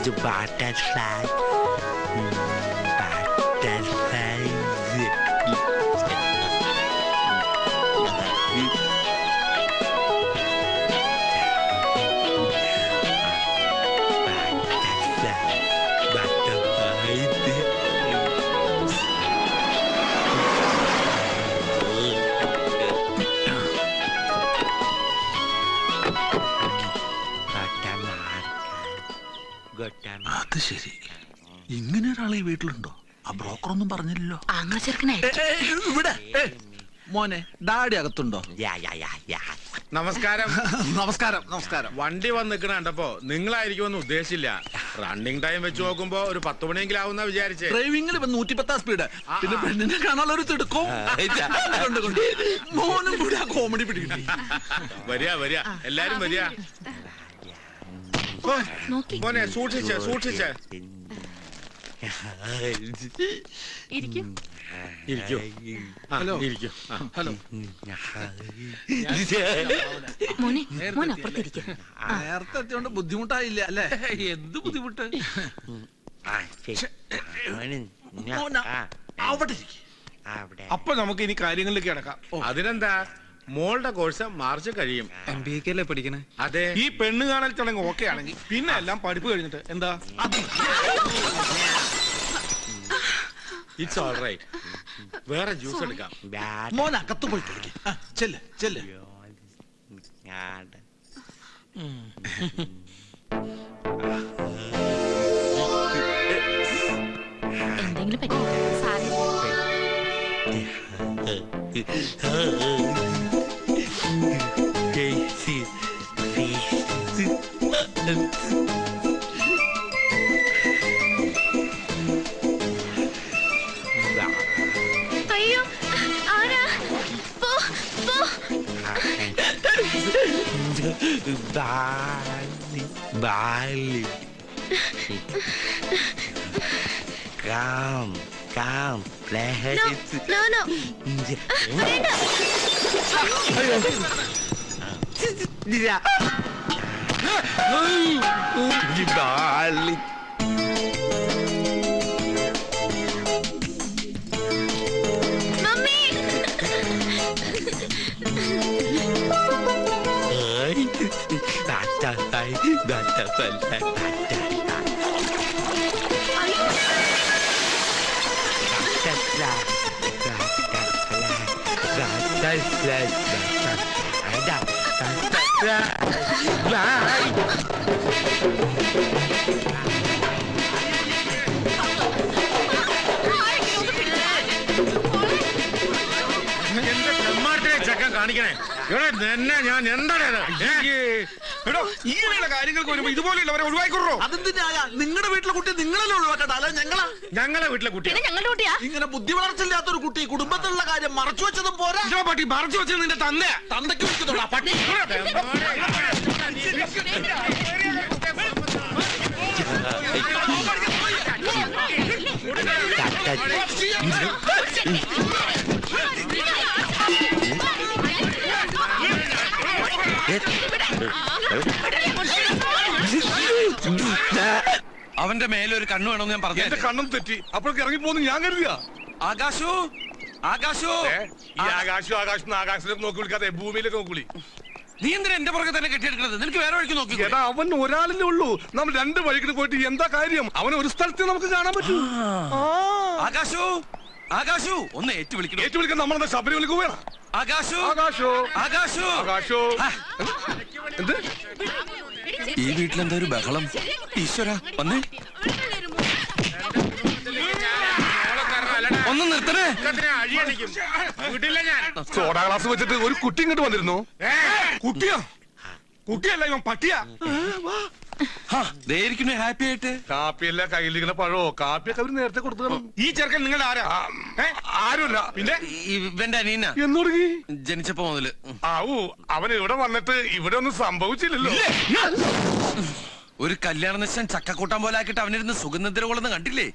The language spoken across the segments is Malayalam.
The butterfly. അത് ശരി, ഇങ്ങനെ ഒരാളെ ഈ വീട്ടിലുണ്ടോ? ആ ബ്രോക്കർ ഒന്നും പറഞ്ഞില്ലല്ലോ. ഇവിടെ മോനെ ഡാഡി അകത്തുണ്ടോ? നമസ്കാരം. നമസ്കാരം. നമസ്കാരം. വണ്ടി വന്ന് നിൽക്കണ കണ്ടപ്പോ നിങ്ങളായിരിക്കുമെന്ന് ഉദ്ദേശിച്ചില്ല. റണ്ണിങ് ടൈം വെച്ച് നോക്കുമ്പോ ഒരു 10 മണിയെങ്കിലും ആവുന്ന വിചാരിച്ചേ. ഡ്രൈവിംഗിൽ 110 സ്പീഡ്. പിന്നെ പെണ്ണിനെ കാണാനുള്ള ഒരു തിടുക്കവും മോനും കൂടി ആ കോമഡി പിടികിട്ടി. വരിക എല്ലാരും വരിക. മോനെ സൂക്ഷിച്ചേ. ഹലോ. ഹലോ. നേരത്തെ എത്തിയോണ്ട് ബുദ്ധിമുട്ടായില്ല അല്ലേ? എന്ത് ബുദ്ധിമുട്ട്? അപ്പൊ നമുക്ക് ഇനി കാര്യങ്ങളിലേക്ക് കിടക്കാം. അതിനെന്താ, മോളുടെ കോഴ്സ് മാർച്ച് കഴിയും. MBA അല്ലേ പഠിക്കണേ? അതെ. ഈ പെണ്ണ് കാണൽ ചടങ്ങ് ഓക്കെ ആണെങ്കിൽ പിന്നെ എല്ലാം പഠിപ്പ് കഴിഞ്ഞിട്ട് എന്താ? It's all right. വേറെ ജ്യൂസ് എടുക്കാം. മോൻ അകത്ത് പോയി കളിക്കും. ചെല്ല്. എന്തെങ്കിലും പറ്റി അയ്യോ, ആരാ? Bali. Come, let's. No. Bali. Mummy. എന്റെ ചെമ്മാട്ടിനെ ചക്കൻ കാണിക്കണേ. ഞാൻ എന്താണ് ഇങ്ങനെയുള്ള കാര്യങ്ങൾക്ക് വരുമ്പോ ഇതുപോലെയുള്ളവരെ ഒഴിവാക്കിക്കൊള്ളൂ. അതെന്തിനാ? നിങ്ങളുടെ വീട്ടിലെ കുട്ടി നിങ്ങളല്ലേ ഒഴിവാക്കട്ടെ? അല്ല ഞങ്ങളെ വീട്ടിലെ കുട്ടി. ഞങ്ങളുടെ കുട്ടിയാ. ഇങ്ങനെ ബുദ്ധി വളർച്ചില്ലാത്തൊരു കുട്ടി കുടുംബത്തിലുള്ള കാര്യം മറച്ചു വെച്ചതും പോരാ. പട്ടി മറച്ചു വെച്ചത് നിന്റെ തന്തയ്ക്ക് വെക്കുന്നുള്ളൂ ആ പട്ടി. അവന്റെ മേലൊരു കണ്ണു വേണമെന്ന് ഞാൻ പറഞ്ഞു. എന്റെ കണ്ണും തെറ്റി. അപ്പോഴൊക്കെ ഇറങ്ങിപ്പോന്ന് ഞാൻ കരുതിയ. ആകാശു ഈ ആകാശത്തിലേക്ക് നോക്കി വിളിക്കാതെ ഭൂമിയിലേക്ക് നോക്കി. നീ എന്തിനാ എന്റെ പുറകെ തന്നെ കെട്ടിയെടുക്കുന്നത്? നിനക്ക് വേറെ വഴിക്ക് നോക്കി. എടാ, അവൻ ഒരാളല്ലേ ഉള്ളൂ. നമ്മൾ 2 വഴിക്ക് പോയിട്ട് എന്താ കാര്യം? അവൻ ഒരു സ്ഥലത്ത് നമുക്ക് കാണാൻ പറ്റൂ. ആകാശു ഒന്ന് ഏറ്റുവിളിക്കാൻ നമ്മളെന്താ ശബരിമലക്ക് പോയാ? ആകാശോ. എന്ത്? ഈ വീട്ടിലെന്താ ഒരു ബഹളം? ഈശ്വര, വന്നേ. ഒന്ന് നിർത്തണേ. സോഡാ ഗ്ലാസ് വെച്ചിട്ട് ഒരു കുട്ടി ഇങ്ങോട്ട് വന്നിരുന്നു. കുട്ടിയല്ല, ഇവൻ പട്ടിയാ. ഹാപ്പി ആയിട്ട്. കാപ്പിയല്ല, കയ്യിലിരിക്കുന്ന പഴോ. കാപ്പിയൊക്കെ അവര് നേരത്തെ കൊടുത്തു. ഈ ചെറുക്കൻ നിങ്ങളുടെ ആരുമല്ല. പിന്നെ ഇവന്റെ അനിയന എന്നോടുങ്ങി ജനിച്ചപ്പോ മുതല്. അവൻ ഇവിടെ വന്നിട്ട് ഇവിടെ ഒന്നും സംഭവിച്ചില്ലല്ലോ. ഒരു കല്യാണ നിശ്ചയം ചക്കക്കൂട്ടം പോലെ ആക്കിട്ട് അവനിരുന്ന് സുഗന്ധദ്രവളെന്ന് കണ്ടില്ലേ?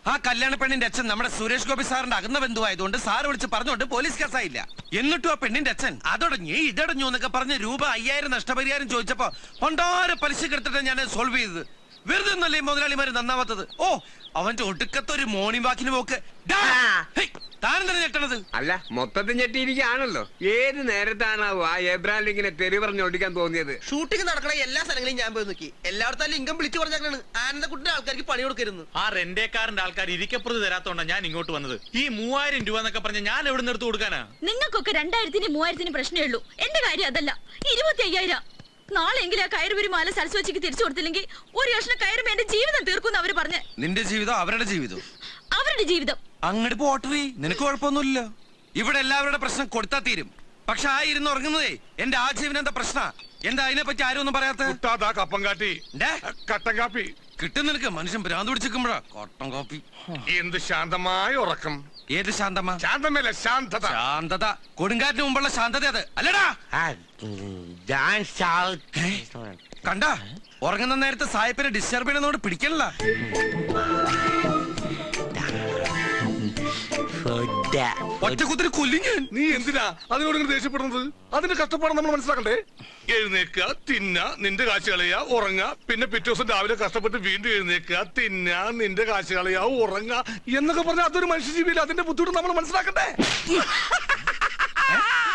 ആ കല്യാണ പെണ്ണിന്റെ അച്ഛൻ നമ്മുടെ സുരേഷ് ഗോപി സാറിന്റെ അകന്ന ബന്ധുവായതുകൊണ്ട് സാറ് വിളിച്ച് പറഞ്ഞുകൊണ്ട് പോലീസ് കേസായില്ല. എന്നിട്ടും ആ പെണ്ണിന്റെ അച്ഛൻ അതടഞ്ഞു ഇതടഞ്ഞു എന്നൊക്കെ പറഞ്ഞ് രൂപ 5000 നഷ്ടപരിഹാരം ചോദിച്ചപ്പോ പണ്ടാരെ പലിശക്ക് എടുത്തിട്ട് ഞാൻ സോൾവ് ചെയ്തത്. വെറുതെ ഒന്നല്ലേ മുതലാളിമാര് നന്നാവാത്തത്. ഓ അവന്റെ ഒടുക്കത്തൊരു മോർണിംഗ് വാക്കിന് പോക്ക്. താനെന്താണ് ഞെട്ടണത്? അല്ല മൊത്തത്തിൽ ഞെട്ടിയിരിക്കുകയാണല്ലോ. ഏത് നേരത്താണാവോ ആ എബ്രാഹിം ലിങ്കിനെ തെറി പറഞ്ഞ് ഓടിക്കാൻ തോന്നിയത്? ഷൂട്ടിംഗ് നടക്കണ എല്ലാ സ്ഥലങ്ങളിലും ഞാൻ പോയി നോക്കി. എല്ലായിടത്തും ലിംഗം വിളിച്ചു പറഞ്ഞാണ് ആനന്ദക്കുട്ടിന്റെ ആൾക്കാർക്ക് പണി കൊടുക്കരുന്നു. ആ റെന്റേക്കാരന്റെ ആൾക്കാർ ഇരിക്കപ്പുറത്ത് തരാത്തോണ്ടാണ് ഞാൻ ഇങ്ങോട്ട് വന്നത്. ഈ 3000 രൂപ എന്നൊക്കെ പറഞ്ഞ ഞാൻ എവിടെ നിന്ന് എടുത്ത് കൊടുക്കാനാ? നിങ്ങൾക്കൊക്കെ 2000-നും 3000-നും പ്രശ്നമേ ഉള്ളൂ. എന്റെ കാര്യം അതല്ല. 25,000. നാളെയെങ്കിലും ആ കയറുപുരി മാല സരസ്വതിക്ക് തിരിച്ചു കൊടുത്തില്ലെങ്കിൽ ഒരു കഷ്ണം കയറുമ്പോ എന്റെ ജീവിതം തീർക്കും അവര് പറഞ്ഞ്. നിന്റെ ജീവിതം അവരുടെ ജീവിതം. അവരുടെ ജീവിതം അങ്ങോട്ട് പോട്ടറി, നിനക്ക് കുഴപ്പമൊന്നുമില്ലല്ലോ. ഇവിടെ എല്ലാവരുടെ പ്രശ്നം കൊടുത്താ തീരും. പക്ഷെ ആ ഇരുന്ന് ഉറങ്ങുന്നതേ എന്റെ ആജീവനം എന്താ പ്രശ്ന? എന്താ അതിനെ പറ്റി ആരും ഒന്നും പറയാത്ത? കപ്പം കാട്ടി കട്ടൻ കാപ്പി കിട്ടും നിനക്ക്. മനുഷ്യൻ ഭ്രാന്ത് പിടിച്ചിരിക്കുമ്പോഴാ കട്ടൻ കാപ്പി. എന്ത് ശാന്തമായ ഉറക്കം. ഏത് ശാന്തമാ? ശാന്തമല്ല ശാന്തത. ശാന്തത കൊടുങ്കാറ്റിന് മുമ്പുള്ള ശാന്തത അത് അല്ലടാ. കണ്ട ഉറങ്ങുന്ന നേരത്തെ സായിപ്പിനെ ഡിസ്റ്റർബ് ചെയ്യണമെന്നോട് പിടിക്കണല്ല. ഒറ്റക്കുത്തിരി കൊല്ലും ഞാൻ. നീ എന്തിനാ അതിനോട് ദേഷ്യപ്പെടുന്നത്? അതിന്റെ കഷ്ടപ്പാട് നമ്മൾ മനസ്സിലാക്കണ്ടേ? എഴുന്നേക്കുക, തിന്ന, നിന്റെ കാശ് കളയുക, ഉറങ്ങ, പിന്നെ പിറ്റേ ദിവസം രാവിലെ കഷ്ടപ്പെട്ട് വീണ്ടും എഴുന്നേക്കുക, തിന്ന, നിന്റെ കാശ് കളയുക, ഉറങ്ങ എന്നൊക്കെ പറഞ്ഞാൽ അതൊരു മനുഷ്യജീവിയില്ല. അതിന്റെ ബുദ്ധിമുട്ട് നമ്മൾ മനസ്സിലാക്കണ്ടേ?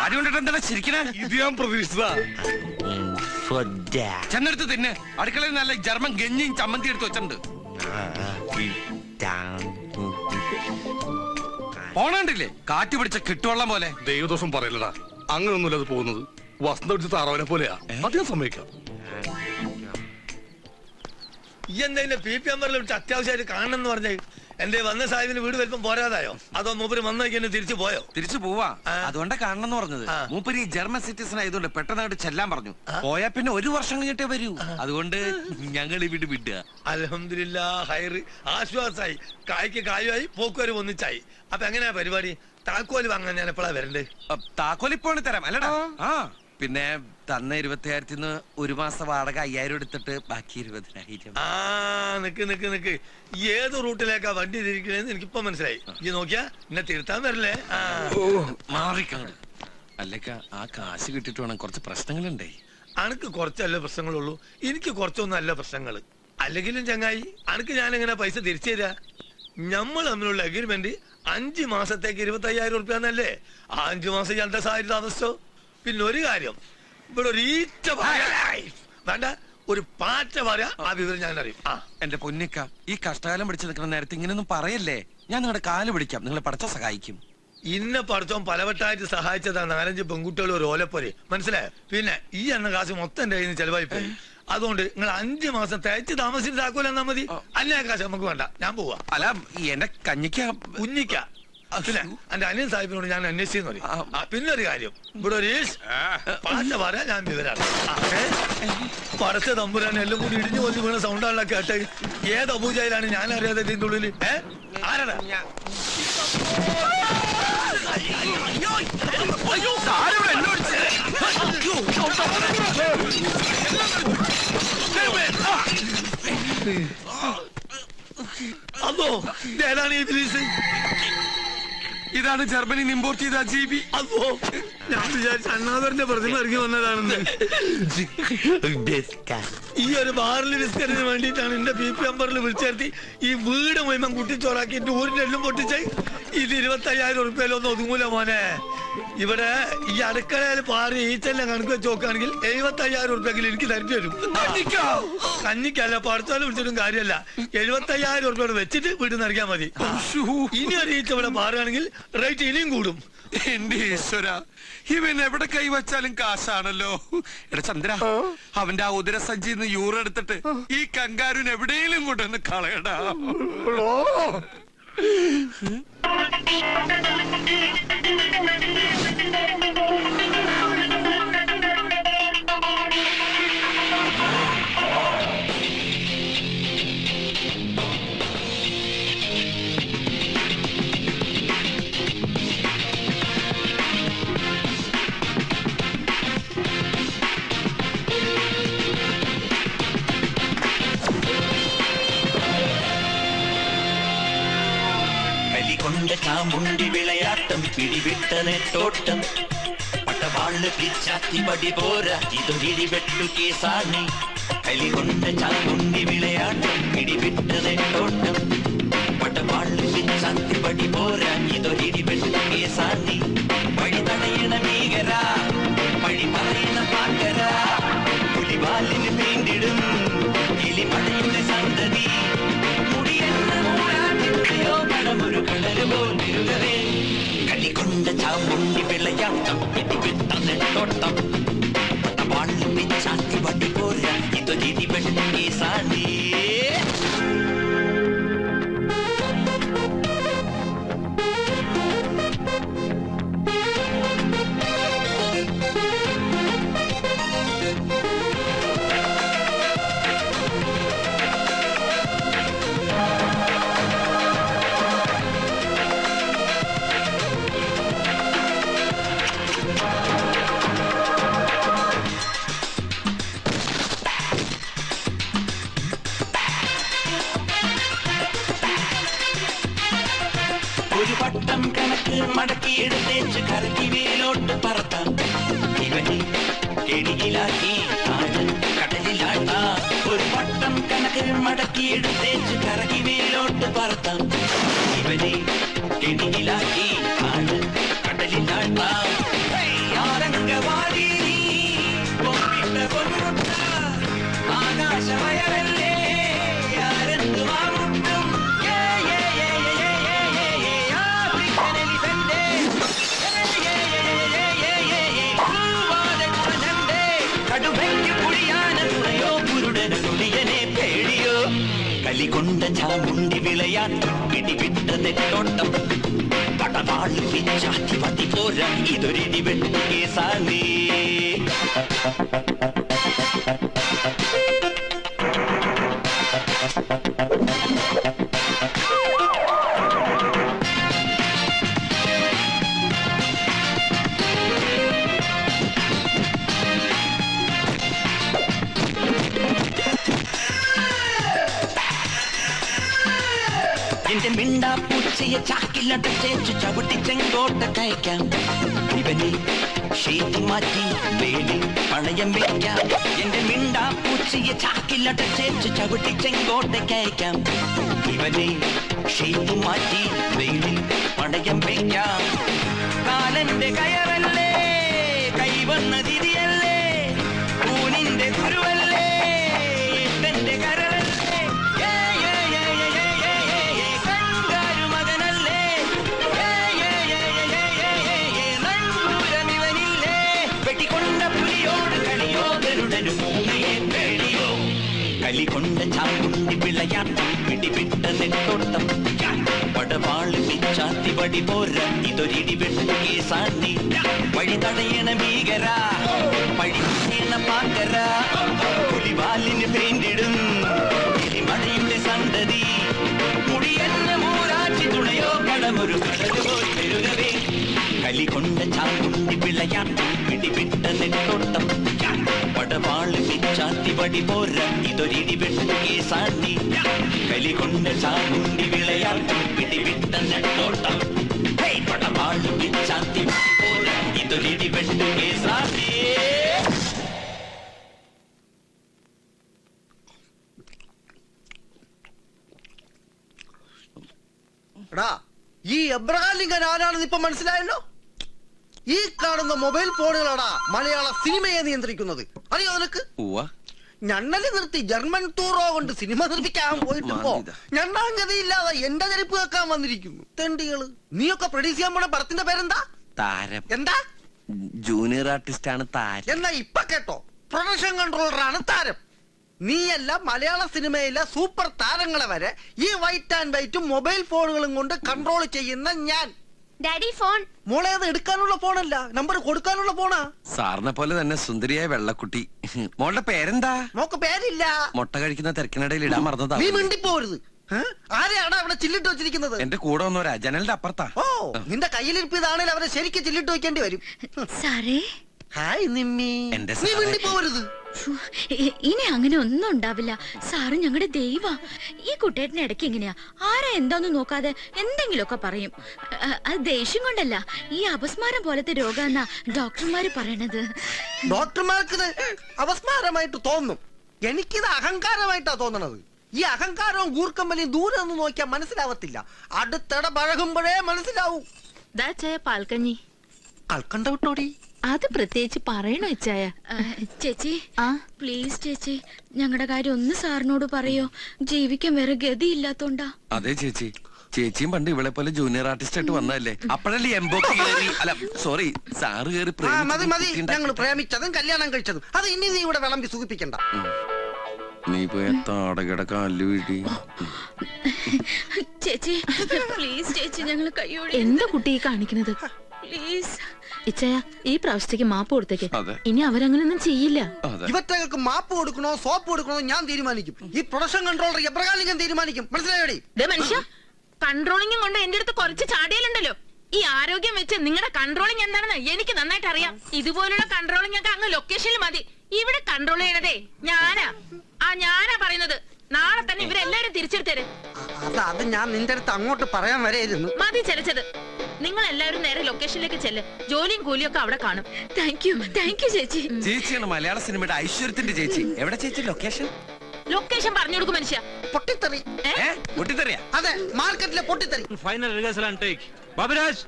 അതുകൊണ്ടിട്ട് എന്താണ് ശരിക്കണേ? ഇത് ഞാൻ പ്രതീക്ഷിച്ചതാ. ചെന്നെടുത്ത് തിന്നെ. അടുക്കളയിൽ നല്ല ജർമ്മൻ ഗഞ്ഞിയും ചമ്മന്തി എടുത്ത് വെച്ചിട്ടുണ്ട്. പോണണ്ടില്ലേ കാറ്റ് പിടിച്ച കിട്ടുവെള്ളം പോലെ. ദൈവദോഷം പറയലടാ, അങ്ങനൊന്നുമില്ല അത് പോകുന്നത്. വസന്ത പിടിച്ച താറാവിനെ പോലെയാ. അധികം സമ്മതിക്കാം. ഈ എന്താ PP നമ്പറിൽ വിളിച്ച് അത്യാവശ്യമായിട്ട് കാണണം എന്ന് പറഞ്ഞേ? എന്റെ വന്ന സാഹിബിന് വീട് വലിപ്പം പോരാതായോ? അതോ മൂപ്പര് വന്നേക്ക് എന്നെ തിരിച്ചു പോയോ? തിരിച്ചു പോവാ. അതുകൊണ്ടാ കാണണം എന്ന് പറഞ്ഞത്. മൂപ്പര് ഈ ജർമ്മൻ സിറ്റിസൺ ആയതുകൊണ്ട് പെട്ടെന്നായിട്ട് ചെല്ലാൻ പറഞ്ഞു. പോയാ പിന്നെ 1 വർഷം കഴിഞ്ഞിട്ടേ വരൂ. അതുകൊണ്ട് ഞങ്ങൾ ഇവിടെ വിടുക. അൽഹംദുലില്ലാ ഹൈറ്, ആശ്വാസായി. കായ്ക്ക് കായുമായി പോക്കുവരും ഒന്നിച്ചായി. അപ്പൊ എങ്ങനെയാ പരിപാടി? താക്കോല് വാങ്ങാൻ ഞാൻ എപ്പോഴാ വരണ്ടേ? താക്കോലിപ്പോണ് തരാം അല്ലടാ. ആ പിന്നെ തന്ന 20,000-ന്ന് 1 മാസം വാടക 5000 എടുത്തിട്ട് ബാക്കി 20,000. ആ നിക്ക് ഏത് റൂട്ടിലേക്കാ വണ്ടി തിരിക്കണേന്ന് എനിക്കിപ്പോ മനസ്സിലായി. ഈ നോക്കിയാ എന്നെ തിരുത്താൻ വരില്ലേ? മാറിക്കാണ്. അല്ലക്ക ആ കാശ് കിട്ടിട്ട് വേണം. കുറച്ച് പ്രശ്നങ്ങളുണ്ടേ. അനക്ക് കുറച്ചല്ല പ്രശ്നങ്ങളുള്ളൂ, എനിക്ക് കുറച്ചൊന്നും അല്ല പ്രശ്നങ്ങള്. അല്ലെങ്കിലും ചങ്ങായി അനക്ക് ഞാനെങ്ങനെ പൈസ തിരിച്ചു തരാ? നമ്മൾ തമ്മിലുള്ള അഗ്രിമെന്റ് 5 മാസത്തേക്ക് 25,000 ഉറുപ്പ്യാന്നല്ലേ? 5 മാസം ഞാൻ സാരി താമസിച്ചോ? പിന്നെ ഒരു കാര്യം, ഇവിടെ ഒരു ഈറ്റ വേണ്ട, ഒരു പാറ്റ പറയാ ആ വിവരം ഞാൻ അറിയും. എന്റെ പൊന്നിക്ക, ഈ കഷ്ടകാലം പിടിച്ചു നിൽക്കുന്ന നേരത്തെ ഇങ്ങനെയൊന്നും പറയല്ലേ. ഞാൻ നിങ്ങളുടെ കാല് പിടിക്കാം, നിങ്ങളെ പഠിച്ചോ സഹായിക്കും. ഇന്ന പഠിച്ചോ പലവട്ടായിട്ട് സഹായിച്ചതാണ് 4-5 പെൺകുട്ടികൾ ഒരു ഓലപ്പൊരെ, മനസ്സിലായോ? പിന്നെ ഈ എണ്ണ കാശ് മൊത്തം എന്റെ കയ്യിൽ നിന്ന് ചെലവായി പോയി. അതുകൊണ്ട് നിങ്ങൾ 5 മാസം തേച്ച് താമസിച്ച് താക്കോൽ എന്നാ മതി. അല്ല കാശ് നമുക്ക് വേണ്ട, ഞാൻ പോവാ. അല്ല എന്റെ കുഞ്ഞിക്ക പിന്നെ എന്റെ അനിയൻ സാഹിബിനോട് ഞാൻ അന്വേഷിച്ചെന്ന് പറയും. പിന്നെ ഒരു കാര്യം, ഇവിടെ ഒരു പാറ്റ പറയാ ഞാൻ വിവരാണ്. പടച്ച തമ്പുരാൻ എല്ലാം കൂടി ഇടിഞ്ഞു കൊല്ലു വീണ സൗണ്ടാണല്ലോ കേട്ടെ. ഏത് അബൂജയിലാണ് ഞാൻ അറിയാതെ ഇതിന്റെ ഉള്ളിൽ? ആരാടാ? അതോ ഏതാണ് ഈ പോലീസ്? ഇതാണ് ജർമ്മനിയിൽ ഇമ്പോർട്ട് ചെയ്ത ജീവി. അതോ ഞാൻ വിചാരിച്ച അണ്ണാദറിന്റെ പ്രതിമ ഇറങ്ങി വന്നതാണെന്ന്. ഈ ഒരു ബാറിൽ ബിസ്ക്കറ്റിന് വേണ്ടിയിട്ടാണ് എന്റെ PP നമ്പറിൽ വിളിച്ചേർത്തി ഈ വീട് മുഴുവൻ കുട്ടിച്ചോറാക്കി എന്റെ ഊരിന്റെ എല്ലാം പൊട്ടിച്ച്. ഇത് 25,000 ഉറുപ്പ്യയിലൊന്നും ഒതുങ്ങൂല മോനെ. ഇവിടെ ഈ അടുക്കളയിൽ പാറി ഈച്ചെല്ലാം കണക്ക് വെച്ച് നോക്കുകയാണെങ്കിൽ 75,000 ഉറുപ്പ്യെങ്കിലും എനിക്ക് തരേണ്ടി വരും. കഞ്ഞിക്കല്ല പഠിച്ചാലും വിളിച്ചിട്ടും കാര്യമല്ല. 75,000 ഉറുപ്പ്യോട് വെച്ചിട്ട് വീട്ടിൽ നിന്ന് ഇറങ്ങിയാൽ മതി. ഇനി ഒരു ഈച്ച ഇവിടെ പാറുകയാണെങ്കിൽ റേറ്റ് ഇനിയും കൂടും. എന്റെ ഈശ്വര, ഇവൻ എവിടെ കൈവച്ചാലും കാശാണല്ലോ. എടാ ചന്ദ്ര, അവന്റെ ആ ഉദരസഞ്ചിന്ന് യൂറ് എടുത്തിട്ട് ഈ കങ്കാരുന് എവിടെയെങ്കിലും കൊണ്ടുവന്ന് കളയടാ. കലികൊണ്ട ചാമുണ്ടി വിളയാട്ടം പിടിവിട്ട നെട്ടോട്ടം പട്ടവാള് പിച്ചാത്തി പടി പോരാ ഇതൊരിടിവെട്ടു കേസാണി കലികൊണ്ട ചാമുണ്ടി വിളയാട്ടം പിടിവിട്ട നെട്ടോട്ടം പട്ടവാള് പിച്ചാത്തി പടി പോരാ ഇതൊരിടിവെട്ടു കേസാണി വഴി തടയണ ഭീകര വഴി പറയണ പാക്കര പുലിവാലിന് വേണ്ടിടും കിളിമടയുടെ സന്തതി ഒരു കടല് പോൽ തിരുകവേ കലികൊണ്ട ചാമുണ്ടി വിളയാട്ടം ഇടിവിട്ട നെട്ടോട്ടം പട്ടവാള് പിച്ചാത്തി പടി പോരാ ഇതൊരിടിവെട്ടു കേസാണി ഒരു വട്ടം കണക്ക് മടക്കിയെടുത്തേച്ച് കറക്കി മേലോട്ട് പറത്താം ഇവനെ കെടിയിലാക്കി കടലിലാട്ടാം ഒരു വട്ടം കണക്ക് മടക്കിയെടുത്തേച്ച് കറക്കി മേലോട്ട് പറത്താം ഇവനെ കെടിയിലാക്കി കടലിലാട്ടാം ആരംഗവാടി പൊന്നിട്ട പൊന്മുട്ട ആകാശമയവല്ലേ ആരെന്തു വാമുട്ടും കലികൊണ്ട ചാമുണ്ടി വിളയാട്ടം പിടിവിട്ട നെട്ടോട്ടം പടവാള് പിച്ചാത്തി പതി പോരാ ഇതൊരിടിവെട്ടു കേസാണി എന്റെ മിണ്ടാപ്പൂച്ചയെ ചാക്കിലടച്ചേച്ചു ചവിട്ടി ചെങ്കോട്ട കയക്കാം ഇവനെ ഷീറ്റ് മാറ്റി വേലി പണയം വെക്കാം എന്റെ മിണ്ടാപ്പൂച്ചയെ ചാക്കിലടച്ചേച്ചു ചവിട്ടി ചെങ്കോട്ട കയക്കാം ഇവനെ ഷീറ്റ് മാറ്റി വേലി പണയം വെക്കാം കാലന്റെ കയറല്ലേ കൈവന്ന തിരിയല്ലേ ഊനിന്റെ ഗുരുവല്ലേ എട്ടന്റെ കരളല്ലേ കലികൊണ്ട ചാമുണ്ടി വിളയാട്ടം പിടിവിട്ട നെട്ടോട്ടം പടവാള് പിച്ചാത്തി പടി പോരാ ഇതൊരിടിവെട്ടു കേസാണി വഴി തടയണ ഭീകര വഴി തടയണ പാക്കര പുലിവാലിന് വേണ്ടിടും കിളിമടയുടെ സന്തതി മുടിയെന്ന മൂരാച്ചി തുണയോ കടമൊരു കടല് പോൽ പെരുകവേ കലികൊണ്ട ചാമുണ്ടി വിളയാട്ടം പിടിവിട്ട നെട്ടോട്ടം പടവാള് പിച്ചാത്തി പടി പോരാ ഇതൊരിടിവെട്ടു കേസാണി കലികൊണ്ട ചാമുണ്ടി വിളയാട്ടം പിടിവിട്ട നെട്ടോട്ടം പടവാള് പിച്ചാത്തി പടി പോരാ ഇതൊരിടിവെട്ടു കേസാണി ഈ എബ്രഹാം ലിങ്കൻ ആരാണെന്ന് ഇപ്പൊ മനസ്സിലായല്ലോ ഈ കാണുന്ന മൊബൈൽ ഫോണുകളാണ് മലയാള സിനിമയെ നിയന്ത്രിക്കുന്നത് അറിയോ നിനക്ക് ഞണ്ണല് നിർത്തി ജർമ്മൻ ടൂറോ കൊണ്ട് സിനിമ നിർമ്മിക്കാൻ പോയിട്ടിപ്പോ ഞണ്ണാങ്കതിയില്ലാതെ എന്റെ ചെരുപ്പ് വെക്കാൻ വന്നിരിക്കുന്നു തെണ്ടികള് നീയൊക്കെ പ്രൊഡ്യൂസ് ചെയ്യാൻ പോണ പടത്തിന്റെ പേരെന്താ താരം എന്താ ജൂനിയർ ആർട്ടിസ്റ്റ് ആണ് താരം എന്നാ ഇപ്പൊ കേട്ടോ പ്രൊഡക്ഷൻ കൺട്രോളറാണ് താരം നീയല്ല മലയാള സിനിമയിലെ സൂപ്പർ താരങ്ങളെ വരെ ഈ വൈറ്റ് ആൻഡ് വൈറ്റും മൊബൈൽ ഫോണുകളും കൊണ്ട് കൺട്രോൾ ചെയ്യുന്ന ഞാൻ ഡാഡി ഫോൺ മോളെ അത് എടുക്കാനുള്ള ഫോണല്ല നമ്പർ കൊടുക്കാനുള്ള ഫോണാ സാറിനെ പോലെ തന്നെ സുന്ദരിയായ വെള്ളക്കുട്ടി മോളുടെ പേരെന്താ മോക്ക് പേരില്ല മുട്ട കഴിക്കുന്ന തിരക്കിനിടയിൽ ഇടാൻ മറന്നതാ നീ മിണ്ടിപ്പോരുത് ആരെയാണ് അവിടെ ചില്ലിട്ട് വെച്ചിരിക്കുന്നത് എന്റെ കൂടെ വന്നവരാ ജനലിന്റെ അപ്പുറത്താ ഓ നിന്റെ കയ്യിലിരിപ്പ് ഇതാണെങ്കിൽ അവരെ ശരിക്കും ചില്ലിട്ട് വെക്കേണ്ടി വരും സാറേ ഹായ് നിമ്മി. എന്റെ നീ സാറേ. വീണ്ടി പോവരുത്. ഇനി അങ്ങനെ ഒന്നും ഉണ്ടാവില്ല. സാറ് ഞങ്ങളുടെ ദൈവ. ഈ കുട്ടേട്ടന് ഇടയ്ക്ക് എങ്ങനെയാ ആരാ എന്താന്ന് നോക്കാതെ എന്തെങ്കിലുമൊക്കെ പറയും. അത് ദേഷ്യം കൊണ്ടല്ല, ഈ അപസ്മാരം പോലത്തെ രോഗമെന്നാ ഡോക്ടർമാര് പറയണത്. ഡോക്ടർമാർക്ക് ഇത് അപസ്മാരമായിട്ട് തോന്നും. എനിക്കിത് അഹങ്കാരമായിട്ടാ തോന്നണത്. ഈ അഹങ്കാരവും ഗൂർക്കമ്പലിയും ദൂരെ നിന്ന് നോക്കിയാൽ മനസ്സിലാവത്തില്ല. അടുത്തിടെ പഴകുമ്പോഴേ മനസ്സിലാവൂ. പാൽക്കഞ്ഞി കൽക്കണ്ട വിട്ടോടി. അത് പ്രത്യേകിച്ച് പറയണോ ഇച്ചായ? ചേച്ചി പ്ലീസ് ചേച്ചി, ഞങ്ങളുടെ കാര്യം ഒന്ന് സാറിനോട് പറയോ. ജീവിക്കാൻ വേറെ ഗതിയില്ലാത്തോണ്ടാ. അതെ ചേച്ചി, ചേച്ചിയും പണ്ട് ഇവളെ പോലെ ജൂനിയർ ആർട്ടിസ്റ്റ് ആയിട്ട് വന്നതല്ലേ? അപ്പോഴല്ലേ എംബോക്ക് കയറി, അല്ല സോറി സാറ് കയറി മതി മതി, ഞങ്ങൾ പ്രേമിച്ചതും കല്യാണം കഴിച്ചതും അത് ഇനി നീ ഇവിടെ വിളമ്പി സുഖിപ്പിക്കണ്ട. നീ പോയ താടകട കാല് വീടി. ചേച്ചി പ്ലീസ് ചേച്ചി, ഞങ്ങൾ കയ്യോടെ. എന്താ കുട്ടി കാണിക്കുന്നത്? പ്ലീസ് ഇച്ചയ, ഈ പ്രാവശ്യത്തേക്ക് മാപ്പ് കൊടുത്തേക്ക്. അതെ. ഇനി അവരങ്ങനൊന്നും ചെയ്യില്ല. ഇവറ്റകൾക്ക് മാപ്പ് കൊടുക്കണോ സോപ്പ് കൊടുക്കണോ ഞാൻ തീരുമാനിക്കും. ഈ പ്രൊഡക്ഷൻ കൺട്രോളർ എബ്രഹാം തീരുമാനിക്കും. മനസ്സിലായോടി? മനുഷ്യ, കൺട്രോളിംഗ് കൊണ്ട് എന്റെ അടുത്ത് കുറച്ച് ചാടിയാലുണ്ടല്ലോ. ഈ ആരോഗ്യം വെച്ച് നിങ്ങളുടെ കൺട്രോളിംഗ് എന്താണെന്ന് എനിക്ക് നന്നായിട്ട് അറിയാം. ഇതുപോലുള്ള കൺട്രോളിംഗ് ഒക്കെ അങ്ങ് ലൊക്കേഷനിൽ മതി. ഇവിടെ കൺട്രോൾ ചെയ്യണതേ ഞാനാ പറയുന്നത്. നാളെ തന്നെ ഇവരെല്ലാരും തിരിച്ചെടുത്തേര്. അത് ഞാൻ നിന്റെ അടുത്ത് അങ്ങോട്ട് പറയാൻ വരെയായിരുന്നു. മതി ചലച്ചത്. നിങ്ങൾ എല്ലാവരും നേരെ ലൊക്കേഷനിലേക്ക് ചെല്ല്. ജോലിയും കൂലിയും ഒക്കെ അവിടെ കാണും. താങ്ക് യു ചേച്ചി. ചേച്ചിയാണ് മലയാള സിനിമയുടെ ഐശ്വര്യത്തിന്റെ ചേച്ചി. എവിടെ ചേച്ചി ലൊക്കേഷൻ? ലൊക്കേഷൻ പറഞ്ഞു കൊടുക്കും മനുഷ്യ. പൊട്ടിത്തെറി. പൊട്ടിത്തെറിയാ? അതെ, മാർക്കറ്റിലെ പൊട്ടിത്തെറി. Final rehearsal and take. Baburaj,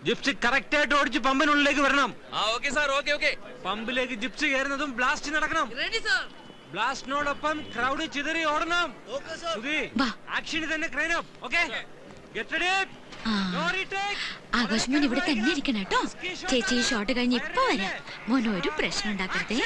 gypsy correct ആയിട്ട് ഓടിച്ച് പമ്പിനുള്ളിലേക്ക് വരണം. പമ്പിലേക്ക് ജിപ്സി കയറുന്നതും ബ്ലാസ്റ്റ് നടക്കണം. ബ്ലാസ്റ്റിനോടൊപ്പം ക്രൗഡ് ചിതറി ഓടണം. ആക്ഷന് തന്നെ crane up. Okay, get ready. Akash ഇവിടെ തന്നെ ഇരിക്കണം കേട്ടോ. ചേച്ചി ഈ ഷോട്ട് കഴിഞ്ഞ് ഇപ്പൊ വരാം. മോൻ ഒരു പ്രശ്നം ഉണ്ടാക്കരുതേ.